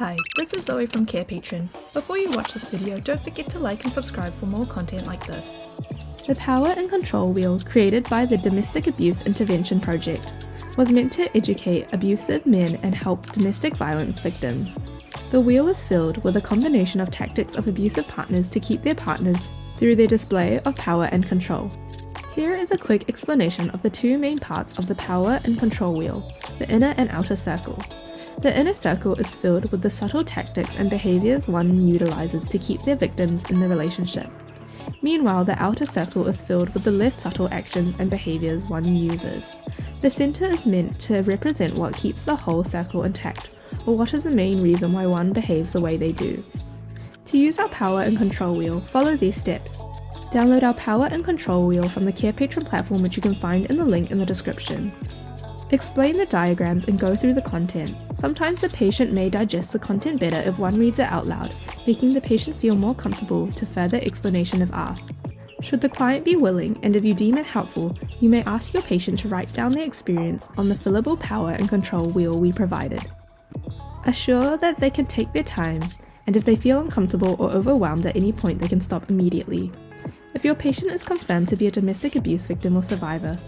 Hi, this is Zoe from Carepatron. Before you watch this video, don't forget to like and subscribe for more content like this. The Power and Control Wheel, created by the Domestic Abuse Intervention Project, was meant to educate abusive men and help domestic violence victims. The wheel is filled with a combination of tactics of abusive partners to keep their partners through their display of power and control. Here is a quick explanation of the two main parts of the Power and Control Wheel, the inner and outer circle. The inner circle is filled with the subtle tactics and behaviors one utilizes to keep their victims in the relationship. Meanwhile, the outer circle is filled with the less subtle actions and behaviors one uses. The center is meant to represent what keeps the whole circle intact, or what is the main reason why one behaves the way they do. To use our Power and Control Wheel, follow these steps. Download our Power and Control Wheel from the Carepatron platform, which you can find in the link in the description. Explain the diagrams and go through the content. Sometimes the patient may digest the content better if one reads it out loud, making the patient feel more comfortable to further explanation if asked. Should the client be willing, and if you deem it helpful, you may ask your patient to write down their experience on the fillable Power and Control Wheel we provided. Assure that they can take their time, and if they feel uncomfortable or overwhelmed at any point, they can stop immediately. If your patient is confirmed to be a domestic abuse victim or survivor,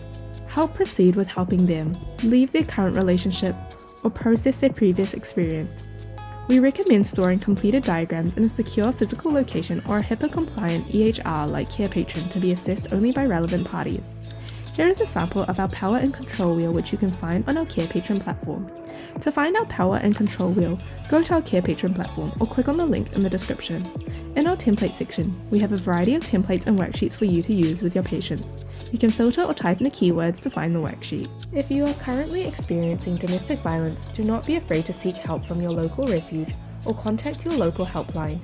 help proceed with helping them leave their current relationship or process their previous experience. We recommend storing completed diagrams in a secure physical location or a HIPAA-compliant EHR like Carepatron to be assessed only by relevant parties. Here is a sample of our Power and Control Wheel, which you can find on our Carepatron platform. To find our Power and Control Wheel, go to our Carepatron platform or click on the link in the description. In our template section, we have a variety of templates and worksheets for you to use with your patients. You can filter or type in the keywords to find the worksheet. If you are currently experiencing domestic violence, do not be afraid to seek help from your local refuge or contact your local helpline.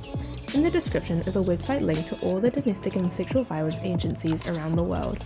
In the description is a website link to all the domestic and sexual violence agencies around the world.